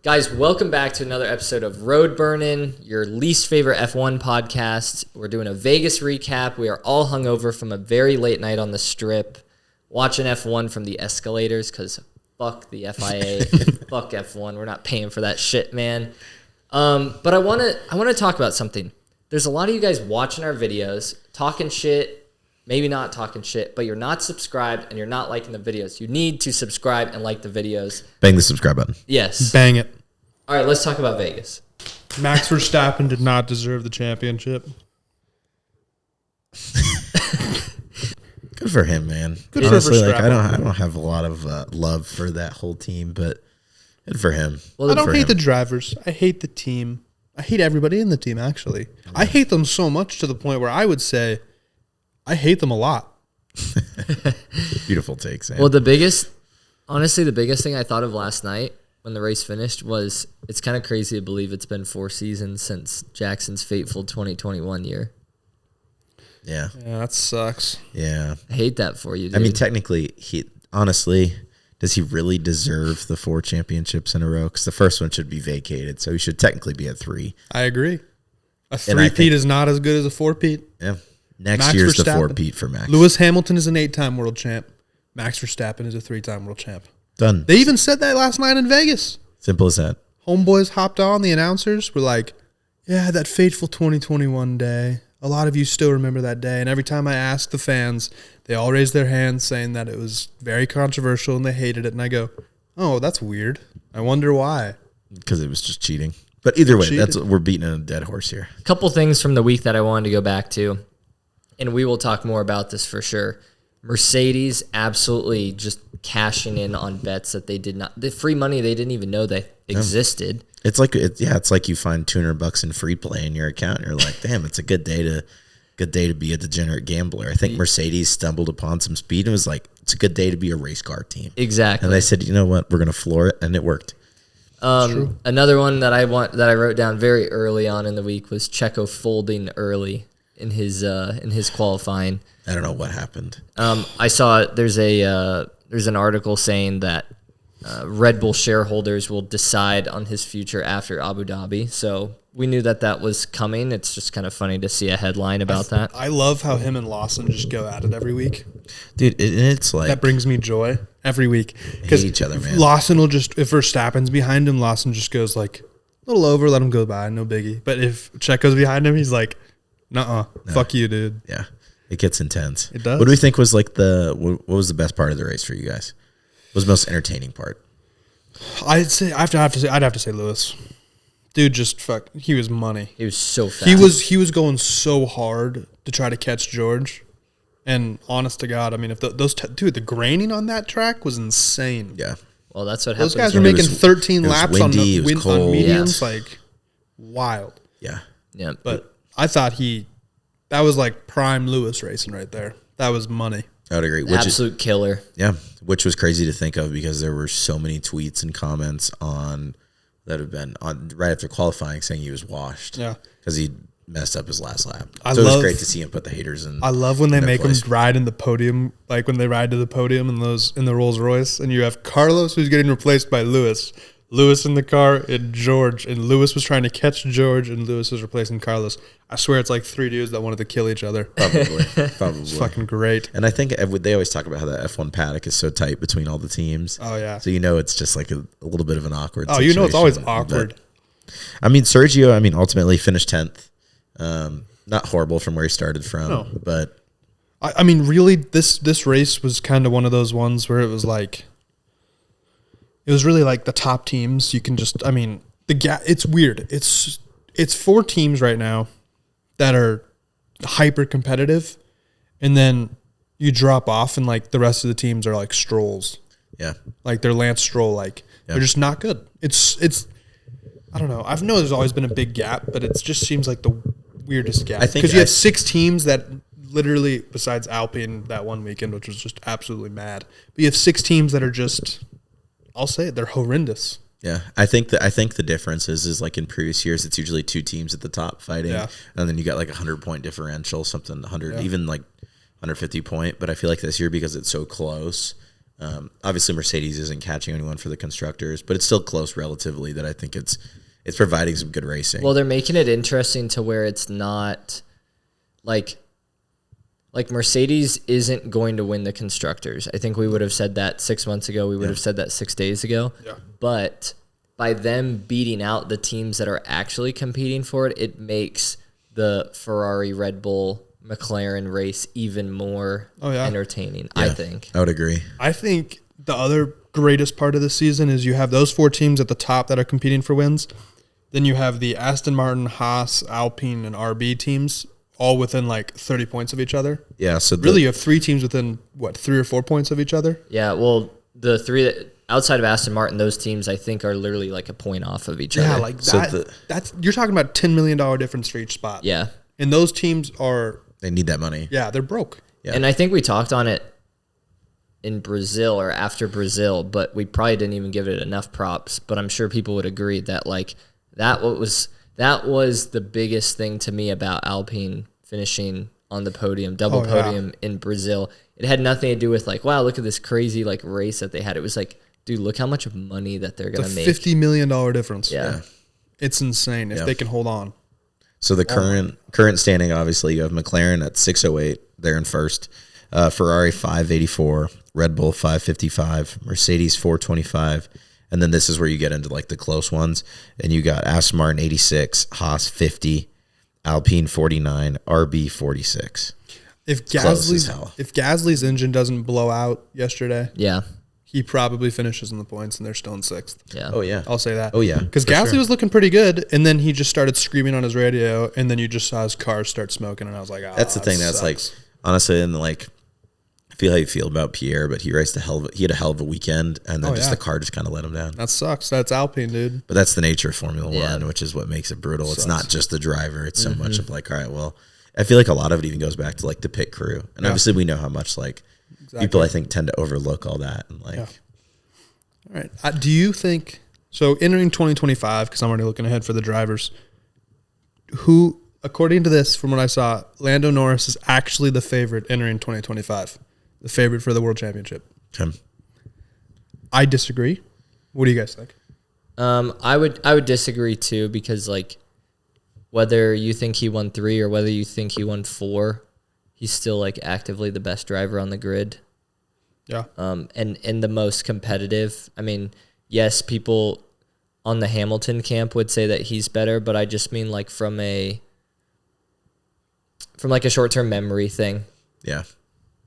Guys, welcome back to another episode of Road Burnin, your least favorite F1 podcast. We're doing a Vegas recap. We are all hungover from a very late night on the strip, watching F1 from the escalators because fuck the FIA, fuck F1. We're not paying for that shit, man. But I want to talk about something. There's a lot of you guys watching our videos, talking shit, maybe not talking shit, but you're not subscribed and you're not liking the videos. You need to subscribe and like the videos. Bang the subscribe button. Yes. Bang it. All right, let's talk about Vegas. Max Verstappen did not deserve the championship. Good for him, man. Good Honestly, for like Verstappen. I don't have a lot of love for that whole team, but good for him. Well, I don't hate the drivers. I hate the team. I hate everybody in the team, actually. I hate them so much to the point where I would say I hate them a lot. Beautiful take, Sam. Well, honestly, the biggest thing I thought of last night when the race finished was it's kind of crazy to believe it's been 4 seasons since Jackson's fateful 2021 year. Yeah, that sucks. Yeah. I hate that for you, dude. I mean, technically, honestly, does he really deserve the 4 championships in a row? Because the first one should be vacated, so he should technically be at 3. I agree. A 3-peat is not as good as a 4-peat. Yeah. Next Max year's the Verstappen. 4-peat for Max. Lewis Hamilton is an 8-time world champ. Max Verstappen is a 3-time world champ. Done. They even said that last night in Vegas. Simple as that. Homeboys hopped on, the announcers were like, yeah, that fateful 2021 day. A lot of you still remember that day. And every time I asked the fans, they all raised their hands saying that it was very controversial and they hated it. And I go, oh, that's weird. I wonder why. Because it was just cheating. But either way, Cheated. we're beating a dead horse here. A couple things from the week that I wanted to go back to, and we will talk more about this for sure. Mercedes absolutely just cashing in on bets that they did not, the free money they didn't even know they existed. It's like it's like you find $200 in free play in your account. And you're like, damn, it's a good day to be a degenerate gambler. I think Mercedes stumbled upon some speed and was like, it's a good day to be a race car team. Exactly. And they said, you know what, we're gonna floor it, and it worked. Another one that I wrote down very early on in the week was Checo folding early in his qualifying. I don't know what happened. I saw there's an article saying that Red Bull shareholders will decide on his future after Abu Dhabi. So we knew that was coming. It's just kind of funny to see a headline about that. I love how him and Lawson just go at it every week. Dude, it's like That brings me joy every week. hate each other, man. Lawson will just, if Verstappen's behind him, Lawson just goes like, a little over, let him go by, no biggie. But if Checo's behind him, he's like, nuh-uh, fuck you, dude. Yeah, it gets intense. It does. What do we think was like what was the best part of the race for you guys? What was the most entertaining part? I'd have to say Lewis. Dude, he was money. He was so fast. He was going so hard to try to catch George. And honest to God, I mean, if the graining on that track was insane. Yeah. Well, that's what Those happens. guys were making 13 it was laps windy, it was on cold. mediums, Yeah. like wild. Yeah. Yeah, But I thought that was like prime Lewis racing right there. That was money. I would agree. absolute killer. Yeah, which was crazy to think of because there were so many tweets and comments that have been on right after qualifying saying he was washed. Yeah. Because he messed up his last lap. I So it was love- great to see him put the haters in. I love when they their make place. them ride in the podium, like when they ride to the podium in the Rolls Royce, and you have Carlos who's getting replaced by Lewis in the car, and George, and Lewis was trying to catch George, and Lewis was replacing Carlos. I swear it's like 3 dudes that wanted to kill each other. Probably. It's fucking great. And I think they always talk about how the F1 paddock is so tight between all the teams. Oh, yeah. So it's just like a little bit of an awkward Oh, situation. it's always But, awkward. I mean, Sergio, ultimately finished 10th. Not horrible from where he started from, No. but I mean, really, this race was kind of one of those ones where it was really like the top teams. You can just, the gap. It's weird. It's 4 teams right now that are hyper competitive, and then you drop off, and like the rest of the teams are like Strolls. yeah. Like they're Lance Stroll. Like they're just not good. It's. I don't know. I know there's always been a big gap, but it just seems like the weirdest gap. I think Because you have 6 teams that literally, besides Alpine that one weekend, which was just absolutely mad. But you have 6 teams that are just, I'll say it, they're horrendous. Yeah, I think the difference is like in previous years, it's usually 2 teams at the top fighting, and then you got like 100-point differential, something 100, even like 150 point. But I feel like this year, because it's so close, Obviously, Mercedes isn't catching anyone for the constructors, but it's still close relatively. That I think it's providing some good racing. Well, they're making it interesting to where it's not like Mercedes isn't going to win the constructors. I think we would have said that 6 months ago. We would have said that 6 days ago. Yeah. But by them beating out the teams that are actually competing for it, it makes the Ferrari, Red Bull, McLaren race even more entertaining, I think. I would agree. I think the other greatest part of the season is you have those 4 teams at the top that are competing for wins. Then you have the Aston Martin, Haas, Alpine, and RB teams all within like 30 points of each other. Yeah. So really, you have 3 teams within, 3 or 4 points of each other? Yeah, well, the 3 that outside of Aston Martin, those teams I think are literally like a point off of each other. Yeah, like that's you're talking about $10 million difference for each spot. Yeah. And those teams they need that money. Yeah, they're broke. Yeah. And I think we talked on it in Brazil or after Brazil, but we probably didn't even give it enough props. But I'm sure people would agree that like that was the biggest thing to me about Alpine finishing on the podium, double podium in Brazil. It had nothing to do with like, wow, look at this crazy like race that they had. It was like, dude, look how much money that they're gonna make. $50 million difference. Yeah. It's insane if they can hold on. So the current standing, obviously, you have McLaren at 608. They're in first. Ferrari 584. Red Bull 555. Mercedes 425. And then this is where you get into like the close ones. And you got Aston Martin 86. Haas 50. Alpine 49. RB 46. If Gasly's engine doesn't blow out yesterday, he probably finishes in the points, and they're still in 6th. Yeah. Oh, yeah. I'll say that. Oh, yeah. Because Gasly was looking pretty good, and then he just started screaming on his radio, and then you just saw his car start smoking, and I was like, oh, that's the thing. That's like, honestly, and like, I feel how you feel about Pierre, but he had a hell of a weekend, and then the car just kind of let him down. That sucks. That's Alpine, dude. But that's the nature of Formula One, which is what makes it brutal. It's not just the driver. It's so much of like, all right, well, I feel like a lot of it even goes back to like the pit crew. And obviously we know how much like people, I think, tend to overlook all that. And like, all right. Do you think, so entering 2025, because I'm already looking ahead for the drivers, who, according to this, from what I saw, Lando Norris is actually the favorite entering 2025, the favorite for the World Championship. Tim? I disagree. What do you guys think? I would disagree too, because like whether you think he won 3 or whether you think he won 4, he's still like actively the best driver on the grid. Yeah. And the most competitive. I mean, yes, people on the Hamilton camp would say that he's better, but I just mean like from like a short-term memory thing. Yeah.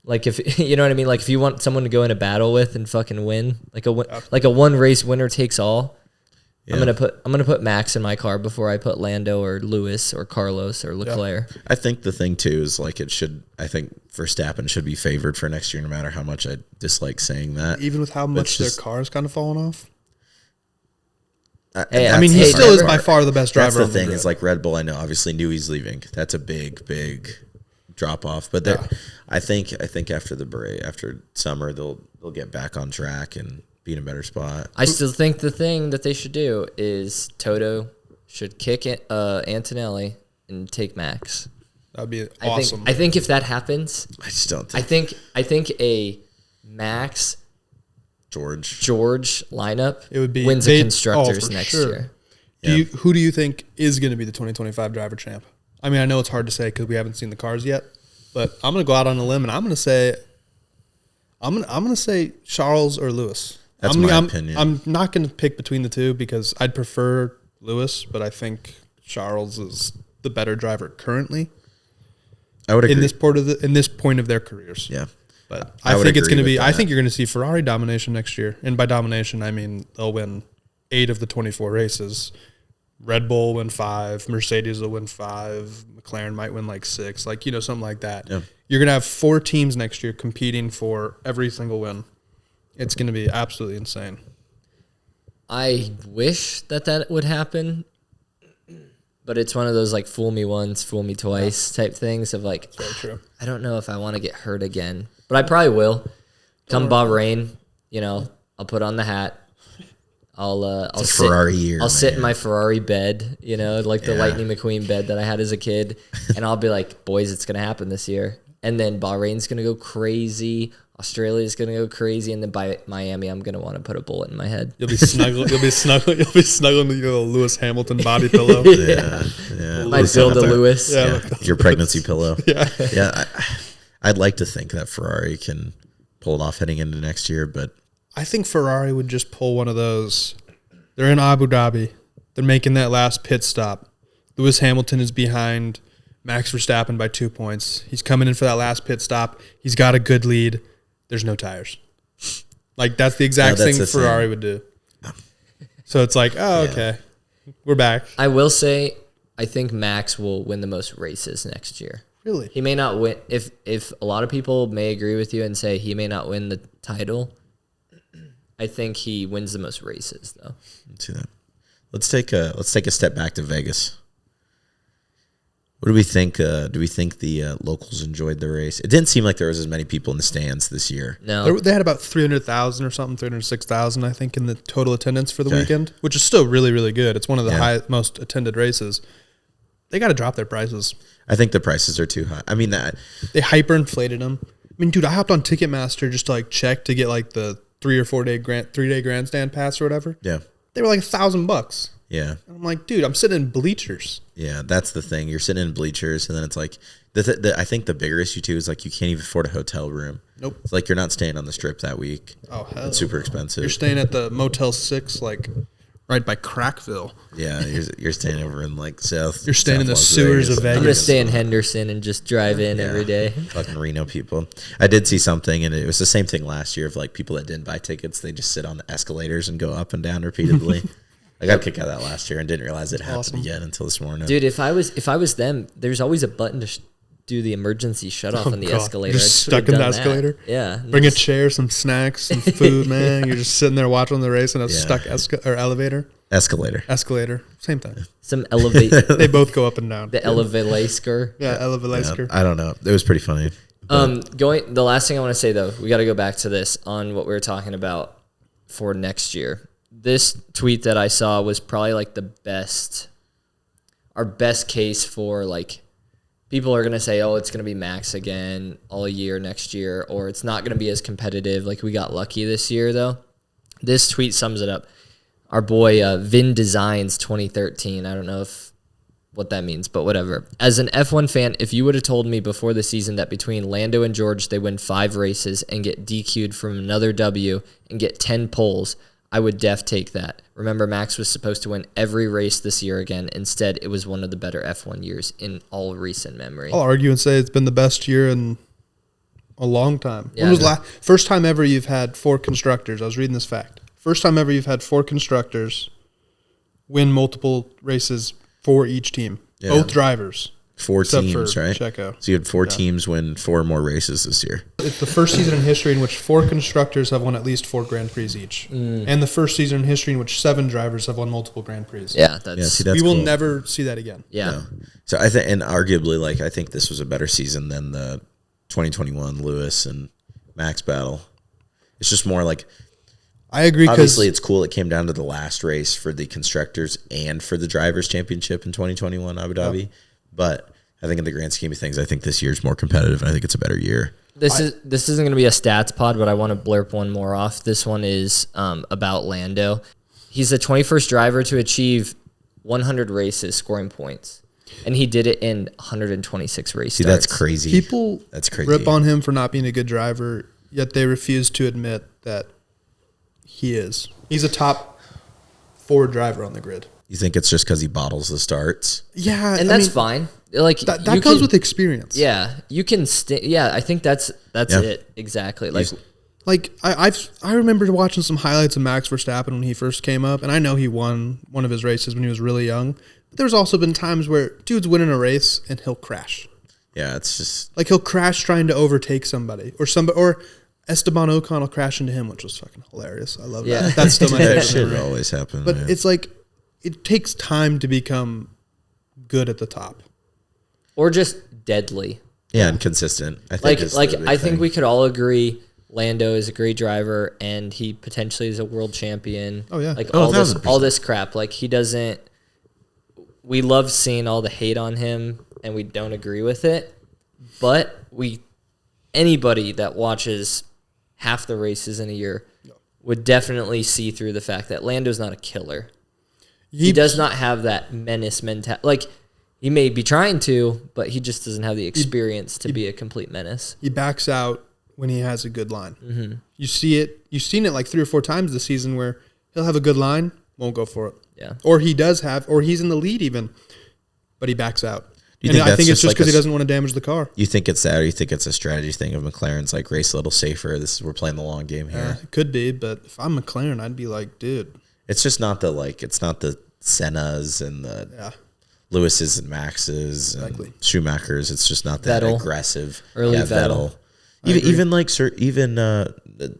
Like if you know what I mean, like if you want someone to go in a battle with and fucking win, like a one race winner takes all. Yeah. I'm gonna put Max in my car before I put Lando or Lewis or Carlos or Leclerc. Yeah. I think the thing too is like I think Verstappen should be favored for next year, no matter how much I dislike saying that. Even with how much their car's kind of fallen off. I mean, he still is by far the best driver. That's the thing. Is like Red Bull. I know, obviously, knew he's leaving. That's a big drop off. But I think after summer they'll get back on track and be in a better spot. I still think the thing that they should do is Toto should kick Antonelli and take Max. That'd be awesome. I think if that happens, I just don't think. I think a Max George lineup wins the constructors next year. Who do you think is going to be the 2025 driver champ? I mean, I know it's hard to say because we haven't seen the cars yet, but I'm going to go out on a limb and I'm going to say Charles or Lewis. That's my opinion. I'm not going to pick between the two because I'd prefer Lewis, but I think Charles is the better driver currently. I would agree. In this point of their careers. Yeah. But I think it's going to be. I think you're going to see Ferrari domination next year, and by domination I mean they'll win 8 of the 24 races. Red Bull win 5, Mercedes will win 5, McLaren might win like 6, something like that. Yeah. You're going to have 4 teams next year competing for every single win. It's going to be absolutely insane. I wish that would happen, but it's one of those like fool me once, fool me twice type things of like, very true. I don't know if I want to get hurt again, but I probably will. Come Bahrain, I'll put on the hat. I'll sit, Ferrari year. I'll sit in my Ferrari bed, like the Lightning McQueen bed that I had as a kid, and I'll be like, boys, it's gonna happen this year. And then Bahrain's gonna go crazy. Australia's going to go crazy, and then by Miami, I'm going to want to put a bullet in my head. You'll be snuggling. You'll be snuggling with your Lewis Hamilton body pillow. Yeah. Might build a Lewis. Yeah. Your pregnancy pillow. Yeah. Yeah. I'd like to think that Ferrari can pull it off heading into next year, but I think Ferrari would just pull one of those. They're in Abu Dhabi. They're making that last pit stop. Lewis Hamilton is behind Max Verstappen by 2 points. He's coming in for that last pit stop. He's got a good lead. There's no tires. Like, that's the exact thing Ferrari would do. So it's like, oh, okay. We're back. I will say, I think Max will win the most races next year. Really? He may not win. If a lot of people may agree with you and say he may not win the title, I think he wins the most races, though. Let's see that. Let's take a step back to Vegas. What do we think? Do we think the locals enjoyed the race? It didn't seem like there was as many people in the stands this year. No, They had about 300,000 or something, 306,000, I think, in the total attendance for the weekend, which is still really, really good. It's one of the most attended races. They got to drop their prices. I think the prices are too high. I mean, They hyperinflated them. I mean, dude, I hopped on Ticketmaster just to like check to get like the 3 or 4 day 3-day grandstand pass or whatever. Yeah. They were like $1,000. Yeah. And I'm like, dude, I'm sitting in bleachers. Yeah, that's the thing. You're sitting in bleachers, and then it's like, I think the bigger issue too is like you can't even afford a hotel room. Nope. It's like you're not staying on the strip that week. Oh, hell. It's super expensive. You're staying at the Motel 6, like right by Crackville. Yeah, you're staying over in like South. You're staying in the Las sewers of I'm Vegas. going to stay in Henderson and just drive in every day. Fucking Reno people. I did see something, and it was the same thing last year of like people that didn't buy tickets. They just sit on the escalators and go up and down repeatedly. I got a kick out of that last year and didn't realize it happened again until this morning. Dude, if I was them, there's always a button to do the emergency shut off on the escalator. You're stuck in the escalator. Yeah. Bring a chair, some snacks, some food, man. You're just sitting there watching the race in a stuck elevator. Escalator. Same thing. Some elevate. They both go up and down. The elevelator. Yeah, elevator. I don't know. It was pretty funny. The last thing I want to say though, we got to go back to this on what we were talking about for next year. This tweet that I saw was probably like our best case for like people are going to say, oh, it's going to be Max again all year next year, or it's not going to be as competitive. Like we got lucky this year though. This tweet sums it up. Our boy Vin Designs 2013. I don't know what that means, but whatever. As an F1 fan, if you would have told me before the season that between Lando and George they win 5 races and get DQ'd from another W and get 10 poles, I would take that. Remember, Max was supposed to win every race this year again. Instead, it was one of the better F1 years in all recent memory. I'll argue and say it's been the best year in a long time. Yeah, When was first time ever you've had 4 constructors? I was reading this fact. First time ever you've had 4 constructors win multiple races for each team. Yeah. Both drivers. 4 except teams, for right? Checo. So you had 4 teams win 4 more races this year. It's the first season in history in which 4 constructors have won at least 4 Grand Prix each. And the first season in history in which 7 drivers have won multiple Grand Prix. Yeah, that's we will cool. never see that again. Yeah. No. So I think, and arguably, like I think this was a better season than the 2021 Lewis and Max battle. It's just more like, I agree. obviously, it's cool. It came down to the last race for the constructors and for the drivers' championship in 2021 Abu Dhabi, but I think in the grand scheme of things, I think this year's more competitive, and I think it's a better year. This isn't going to be a stats pod, but I want to blurb one more off. This one is about Lando. He's the 21st driver to achieve 100 races scoring points, and he did it in 126 race starts. That's crazy. People That's crazy. rip on him for not being a good driver, yet they refuse to admit that he is. He's a top 4 driver on the grid. You think it's just because he bottles the starts? Yeah, And that's fine. Like That comes with experience. Yeah, you can. I think that's it exactly. Like I remember watching some highlights of Max Verstappen when he first came up, and I know he won one of his races when he was really young. But there's also been times where dude's winning a race and he'll crash. Yeah, it's just Like he'll crash trying to overtake somebody, or Esteban Ocon will crash into him, which was fucking hilarious. I love that. That's still my favorite that shit memory. always happens. But it's like it takes time to become good at the top. or just deadly. yeah, and consistent. I think I think we could all agree Lando is a great driver and he potentially is a world champion. Oh, yeah. Like Oh, all 1000%. this crap. Like he doesn't. We love seeing all the hate on him and we don't agree with it, but anybody that watches half the races in a year would definitely see through the fact that Lando's not a killer. He does not have that menace mentality. Like, he may be trying to, but he just doesn't have the experience to be a complete menace. He backs out when he has a good line. Mm-hmm. You see it. You've seen it like 3 or 4 times this season where he'll have a good line, won't go for it. Yeah. Or he does have, or he's in the lead even, but he backs out. Do you And think I think it's that's just because he doesn't want to damage the car. You think it's that, or you think it's a strategy thing of McLaren's like race a little safer? We're playing the long game here. It could be, but if I'm McLaren, I'd be like, dude. It's just not it's not the Sennas and the Lewis's and Max's and Schumachers. It's just not that Vettel. Aggressive. Early Vettel. Even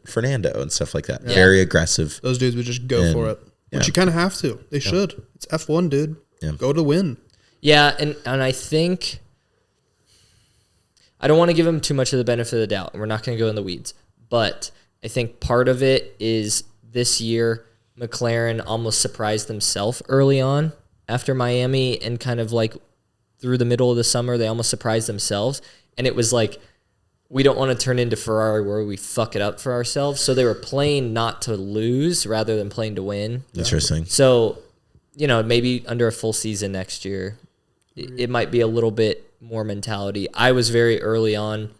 Fernando and stuff like that. Yeah. Very aggressive. Those dudes would just go for it. Which you kind of have to. They should. It's F1, dude. Yeah. Go to win. Yeah, and I think I don't want to give him too much of the benefit of the doubt. We're not going to go in the weeds. But I think part of it is this year McLaren almost surprised themselves early on after Miami, and kind of like through the middle of the summer, they almost surprised themselves. And it was like, we don't want to turn into Ferrari where we fuck it up for ourselves. So they were playing not to lose rather than playing to win. Interesting. So, maybe under a full season next year, it might be a little bit more mentality. I was very early on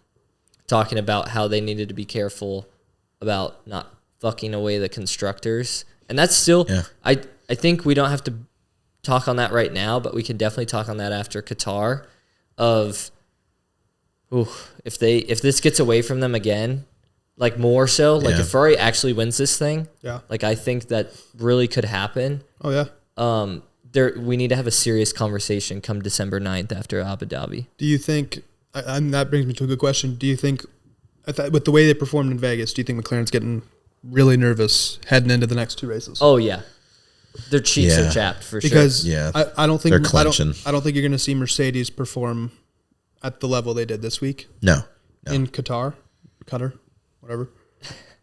talking about how they needed to be careful about not fucking away the constructors. And that's still, I think we don't have to talk on that right now, but we can definitely talk on that after Qatar of, if this gets away from them again, like more so, like if Ferrari actually wins this thing, like I think that really could happen. Oh, yeah. We need to have a serious conversation come December 9th after Abu Dhabi. Do you think, and that brings me to a good question, do you think, with the way they performed in Vegas, do you think McLaren's getting really nervous heading into the next 2 races? Oh, yeah. Their cheeks are chapped for because sure. Because I don't think they're clenching. I don't think you're going to see Mercedes perform at the level they did this week. No. In Qatar, whatever.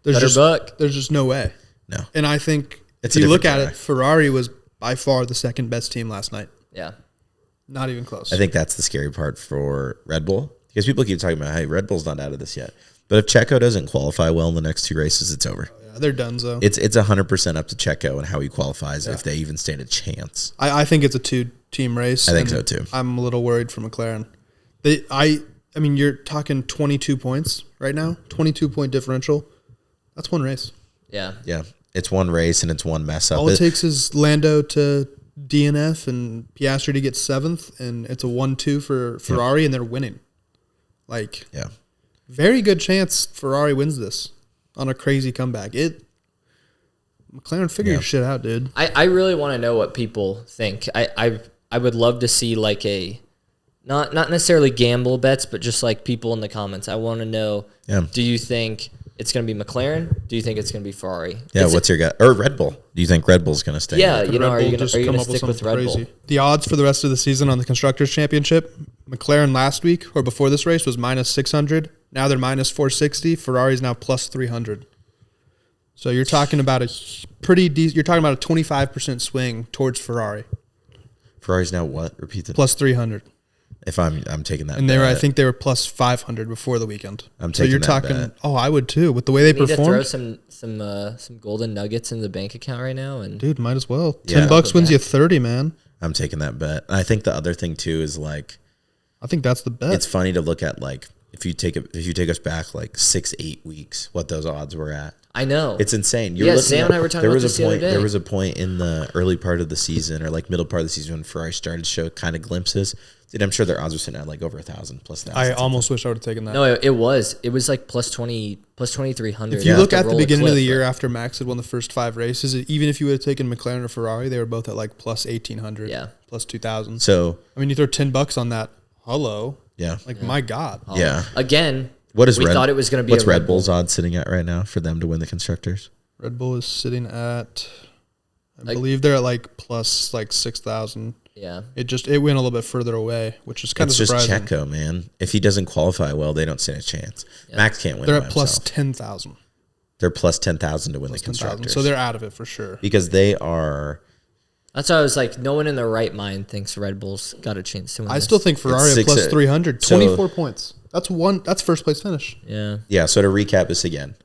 There's just no way. No. And I think It's if you look different at track. it, Ferrari was by far the second best team last night. Yeah. Not even close. I think that's the scary part for Red Bull, because people keep talking about, hey, Red Bull's not out of this yet. But if Checo doesn't qualify well in the next 2 races, it's over. Yeah, they're done, so. It's 100% up to Checo and how he qualifies, if they even stand a chance. I think it's a 2-team race. I think so, too. I'm a little worried for McLaren. I mean, you're talking 22 points right now, 22-point differential. That's 1 race. Yeah. Yeah. It's 1 race and it's 1 mess up. All it takes is Lando to DNF and Piastri to get 7th, and it's a 1-2 for Ferrari, and they're winning. Like, very good chance Ferrari wins this on a crazy comeback. McLaren, figure your shit out, dude. I really want to know what people think. I would love to see like a not necessarily gamble bets, but just like people in the comments. I want to know, do you think it's going to be McLaren? Do you think it's going to be Ferrari? Yeah, what's your gut? Or Red Bull. Do you think Red Bull's going to stay? Yeah, Are you going to stick with Red Bull? The odds for the rest of the season on the Constructors' Championship, McLaren last week or before this race was minus 600. Now they're minus 460. Ferrari's now plus 300. So you're talking about a you're talking about a 25% swing towards Ferrari. Ferrari's now what? Repeat that. Plus 300. If I'm taking that. And I think they were plus 500 before the weekend. I'm taking that bet. Oh, I would too. With the way they need performed. to throw some golden nuggets in the bank account right now, and dude, might as well. Yeah. $10 wins you 30, man. I'm taking that bet. And I think the other thing too is like, I think that's the bet. it's funny to look at like if you take us back like 6-8 weeks, what those odds were at. I know It's insane. Sam and I were talking about this the other day. There was a point in the early part of the season or like middle part of the season when Ferrari started to show kind of glimpses. Dude, I'm sure their odds were sitting at like over 1,000 plus 1,000. I almost wish I would have taken that. No, it was like plus 2,300. If you look at the beginning of the year after Max had won the first 5 races, even if you would have taken McLaren or Ferrari, they were both at like plus 1,800, plus 2,000. So I mean, you throw $10 on that. Hello, yeah, my God, yeah. Again, What is we thought it was going to be. What's a Red Bull's odds sitting at right now for them to win the constructors? Red Bull is sitting at, I believe they're at like plus like 6,000. Yeah, it went a little bit further away, which is kind of surprising. It's just Checo, man. If he doesn't qualify well, they don't stand a chance. Yeah. Max can't win. They're at plus 10,000. They're plus 10,000 to win the constructors. So they're out of it for sure. Because they are. That's why I was like, no one in their right mind thinks Red Bull's got a chance to win. I still think Ferrari at plus 300, 24 points. That's first place finish. Yeah. Yeah. So to recap this again,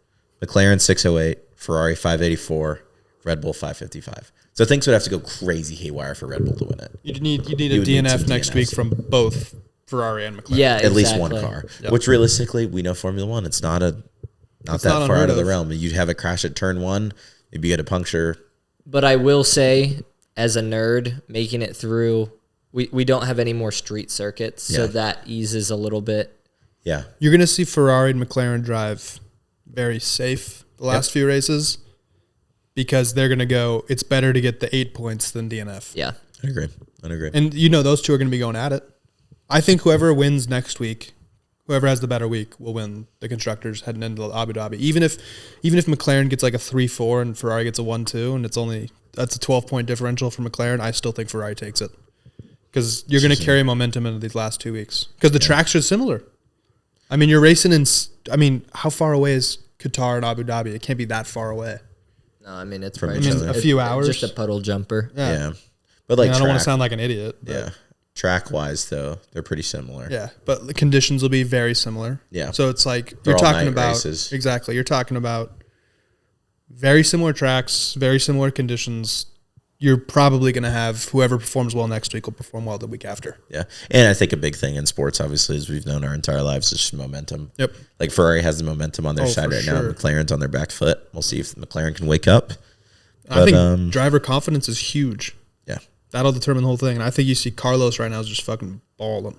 McLaren 608, Ferrari 584, Red Bull 555. So things would have to go crazy haywire for Red Bull to win it. You need a You would need DNF some next DNFs. week from both Ferrari and McLaren. Yeah, At least one exactly. car, Yep. which realistically, we know Formula One. It's not that not far out unheard of the of. realm. You'd have a crash at turn one, maybe you get a puncture. But I will say, as a nerd, making it through, we don't have any more street circuits, so Yeah. that eases a little bit. Yeah, You're going to see Ferrari and McLaren drive very safe the last few races because they're going to go, it's better to get the 8 points than DNF. Yeah. I agree. And those two are going to be going at it. I think whoever wins next week, whoever has the better week, will win the constructors heading into Abu Dhabi. Even if McLaren gets like a 3-4 and Ferrari gets a 1-2, and that's a 12-point differential for McLaren, I still think Ferrari takes it because you're going to carry momentum into these last 2 weeks because the tracks are similar. I mean, you're racing how far away is Qatar and Abu Dhabi? It can't be that far away. No, I mean, it's From probably each just other. A few hours. Just a puddle jumper. yeah. But like, I don't want track- to sound like an idiot. But yeah, track wise though, they're pretty similar. Yeah, but the conditions will be very similar. Yeah. So it's like They're you're all talking night about races. exactly. You're talking about very similar tracks, very similar conditions. You're probably going to have whoever performs well next week will perform well the week after. Yeah, and I think a big thing in sports, obviously, as we've known our entire lives, is just momentum. Yep. Like Ferrari has the momentum on their side for right now. sure. McLaren's on their back foot. We'll see if McLaren can wake up. I think But, driver confidence is huge. Yeah, That'll determine the whole thing. And I think you see Carlos right now is just fucking balling.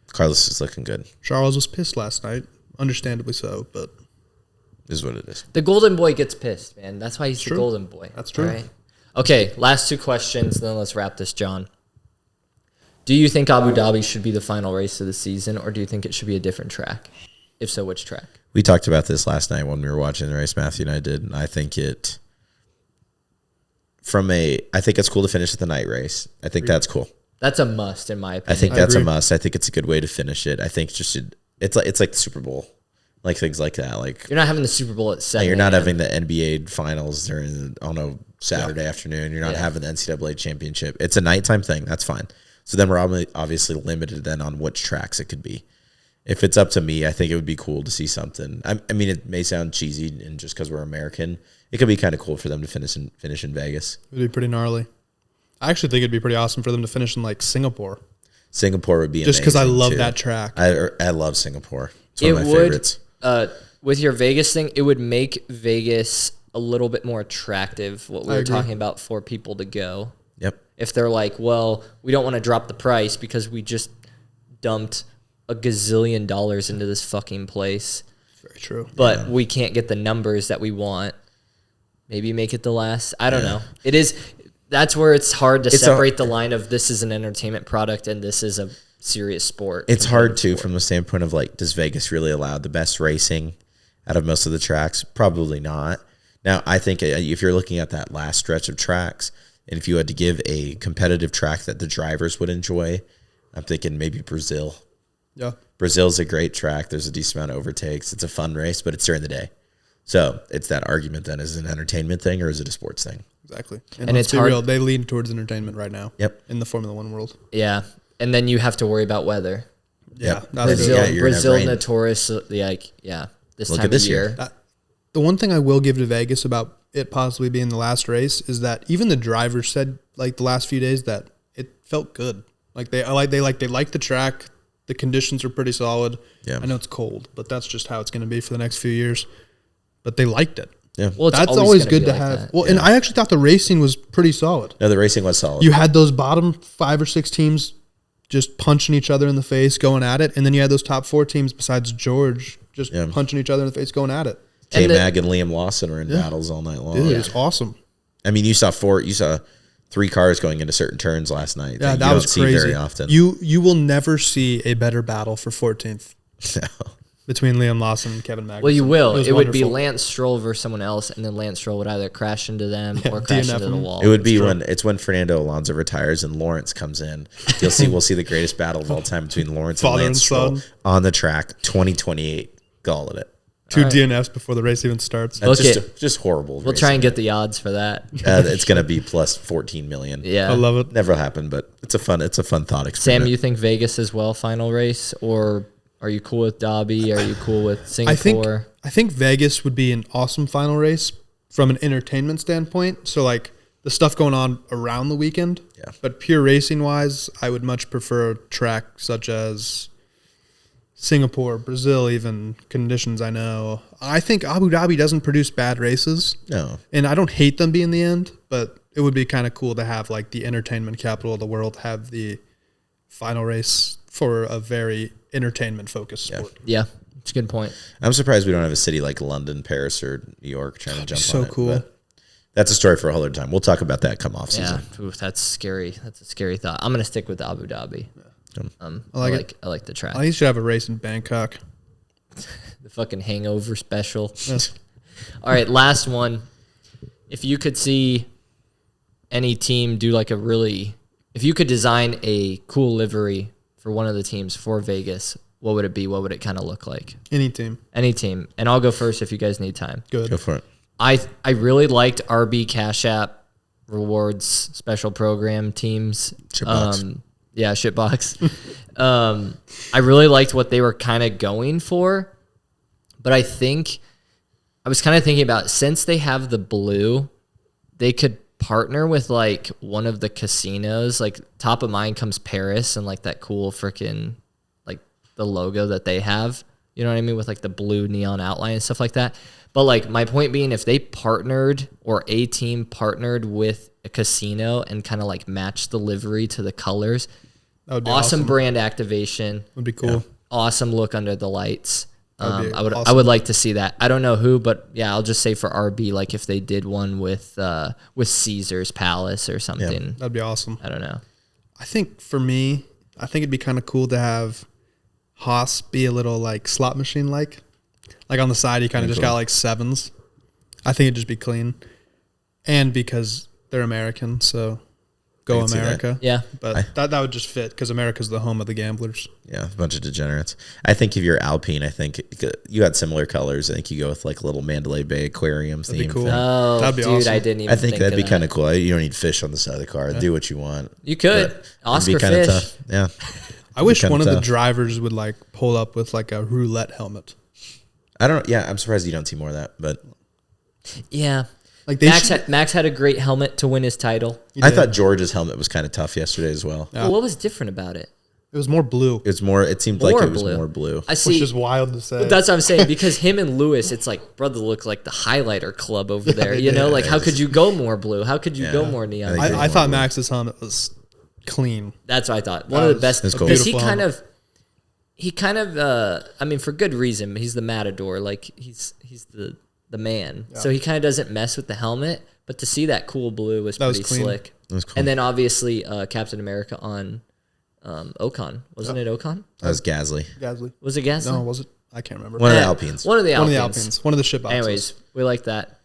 Carlos is looking good. Charles was pissed last night, understandably so, but Is what it is. The golden boy gets pissed, man. That's why he's the true. golden boy. That's true. All right? Okay, last two questions, then let's wrap this, John. Do you think Abu Dhabi should be the final race of the season, or do you think it should be a different track? If so, which track? We talked about this last night when we were watching the race, Matthew and I did, and I think I think it's cool to finish at the night race. I think that's cool. That's a must, in my opinion. I think that's a agree. must. I think it's a good way to finish it. I think it's like the Super Bowl, like things like that. Like You're not having the Super Bowl at 7 you're not a.m. having the NBA finals during on a Saturday afternoon. You're not Yeah. having the NCAA championship. It's a nighttime thing. That's fine. So then we're obviously limited then on which tracks it could be. If it's up to me, I think it would be cool to see something. I mean, it may sound cheesy, and just because we're American, it could be kind of cool for them to finish in Vegas. it'd be pretty gnarly. I actually think it'd be pretty awesome for them to finish in like Singapore, Singapore would be just because I amazing, love too. that track. I love Singapore. It's one of my favorites. With your Vegas thing, it would make Vegas a little bit more attractive, what we I were agree. talking about, for people to go. Yep. If they're like, well, we don't want to drop the price because we just dumped a gazillion dollars into this fucking place, Very true. but we can't get the numbers that we want. Maybe make it the last. I don't know. It is. That's where it's hard to separate the line of this is an entertainment product and this is a serious sport. It's hard too from the standpoint of like, does Vegas really allow the best racing out of most of the tracks? Probably not. Now, I think if you're looking at that last stretch of tracks, and if you had to give a competitive track that the drivers would enjoy, I'm thinking maybe Brazil. Yeah. Brazil's a great track. There's a decent amount of overtakes. It's a fun race, but it's during the day. So it's that argument then, is it an entertainment thing or is it a sports thing? Exactly. And let's it's be hard- real, they lean towards entertainment right now. Yep. In the Formula One world. Yeah, and then you have to worry about weather. Yeah. Yep. That's Brazil, Yeah, you're gonna have Brazil rain. notorious. This Look time at this of year. year. The one thing I will give to Vegas about it possibly being the last race is that even the drivers said like the last few days that it felt good. Like they like the track. The conditions are pretty solid. Yeah. I know it's cold, but that's just how it's going to be for the next few years. But they liked it. Yeah. Well, it's That's always always gonna good be to like have. that. Well, and I actually thought the racing was pretty solid. No, the racing was solid. You had those bottom 5 or 6 teams just punching each other in the face, going at it, and then you had those top 4 teams besides George just punching each other in the face, going at it. K-Mag and Liam Lawson were in battles all night long. Dude, it was awesome. I mean, you saw 3 cars going into certain turns last night. Yeah, you that don't was see crazy. very often. You will never see a better battle for 14th No. between Liam Lawson and Kevin Magnussen. Well, you will. was It would be wonderful. Lance Stroll versus someone else, and then Lance Stroll would either crash into them or crash DNF into the them. wall. It would be when Fernando Alonso retires and Lawrence comes in. We'll see the greatest battle of all time between Lawrence and Father Lance and Stroll son. on the track, 2028. Call it. 2 All right. DNFs before the race even starts. Look Just horrible. We'll try and get the odds for that. It's going to be plus 14 million. Yeah. I love it. Never happened, but it's a fun thought experiment. Sam, you think Vegas as well, final race, or are you cool with Dhabi? Are you cool with Singapore? I think Vegas would be an awesome final race from an entertainment standpoint. So like the stuff going on around the weekend. Yeah. But pure racing wise, I would much prefer a track such as Singapore, Brazil, even conditions I know. I think Abu Dhabi doesn't produce bad races. No. And I don't hate them being the end, but it would be kind of cool to have like the entertainment capital of the world have the final race for a very entertainment focused sport. Yeah, it's a good point. I'm surprised we don't have a city like London, Paris, or New York trying to jump so on it. cool. But that's a story for a whole other time. We'll talk about that come off season. Yeah, ooh, that's scary. That's a scary thought. I'm gonna stick with Abu Dhabi. I like the track. I think you should have a race in Bangkok. The fucking hangover special. All right, last one. If you could see any team do like if you could design a cool livery for one of the teams for Vegas, what would it be? What would it kind of look like? Any team. Any team. And I'll go first if you guys need time. Good. Go for it. I really liked RB Cash App rewards special program teams. Shitbox. Yeah, shitbox. I really liked what they were kind of going for, but I was kind of thinking about, since they have the blue, they could partner with like one of the casinos. Like top of mind comes Paris and like that cool freaking like the logo that they have. You know what I mean? With like the blue neon outline and stuff like that. But like my point being, if they partnered or a team partnered with a casino and kind of like matched the livery to the colors, That would be awesome brand activation. Would be cool. Yeah. Awesome look under the lights. That would be I awesome. would like to see that. I don't know who, but yeah, I'll just say for RB, like if they did one with Caesar's Palace or something. That'd be awesome. I don't know. I think for me, I think it'd be kind of cool to have Haas be a little like slot machine like on the side he kind of just got like sevens. I think it'd just be clean, and because they're American, so go can see that. America. Yeah. But that would just fit because America's the home of the gamblers. Yeah, a bunch of degenerates. I think if you're Alpine, I think you had similar colors. I think you go with like a little Mandalay Bay aquarium That'd be theme cool. thing. Oh, That'd be dude, awesome. I didn't even I think that'd be of kind that. of cool. You don't need fish on the side of the car. Do what you want. You could. But Oscar it'd be kinda Fish. tough. Yeah. I wish kinda one of the tough. drivers would like pull up with like a roulette helmet. I don't. Yeah, I'm surprised you don't see more of that. But Yeah. Like they should, Max had a great helmet to win his title. I thought George's helmet was kind of tough yesterday as well. Yeah. Well, what was different about it? it was more blue, It was more. It seemed More like it was blue. more blue. I see. which is wild to say. That's what I'm saying, because him and Lewis, it's like, brother, look like the highlighter club over there. You know, like how could you go more blue? How could you go more neon? I think I thought Max's helmet was clean. That's what I thought. One of the best. That's cool. Because he Beautiful kind of, I mean, for good reason. He's the matador. Like he's the man. So he kind of doesn't mess with the helmet. But to see that cool blue was That was pretty clean. slick. That was cool. And then obviously Captain America on Ocon. Wasn't it Ocon? That was Gasly. Gasly. Was it Gasly? No, was it? I can't remember. One of the Eh, Alpines. One of the One of Alpines. the Alpines. One of the ship boxes. Anyways, we like that.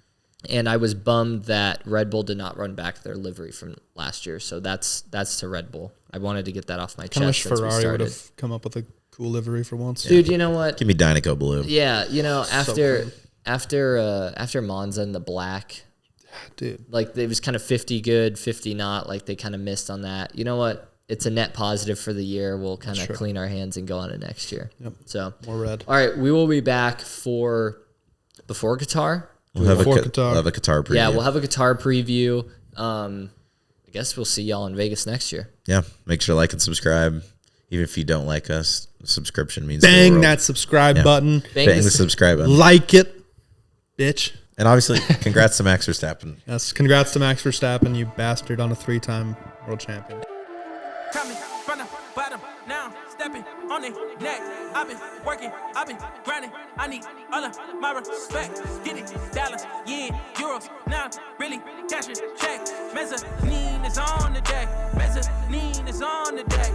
And I was bummed that Red Bull did not run back their livery from last year. So that's to Red Bull. I wanted to get that off my kind of chest wish since we Ferrari would started. have come up with a cool livery for once. Dude, you know what? Give me Dynaco blue. Yeah, you know, So after Monza and the black, Dude. like it was kind of 50 good, 50 not. Like they kind of missed on that. You know what? It's a net positive for the year. We'll kind of clean our hands and go on to next year. Yep. So More red. all right, we will be back before Qatar. We'll have Before a Qatar. we'll have a Qatar preview. Yeah, we'll have a Qatar preview. I guess we'll see y'all in Vegas next year. Yeah. Make sure to like and subscribe. Even if you don't like us, subscription means the Bang world. that subscribe button. Bang Bang the the subscribe button. Like it, bitch. And obviously, congrats to Max Verstappen. Yes. Congrats to Max Verstappen, you bastard, on a 3-time world champion. Coming from the bottom, now stepping on it next. I've been working, I've been grinding. I need all of my respect. Getting dollars, yen, euros. Now really cashing checks. Mezzanine is on the deck. Mezzanine is on the deck.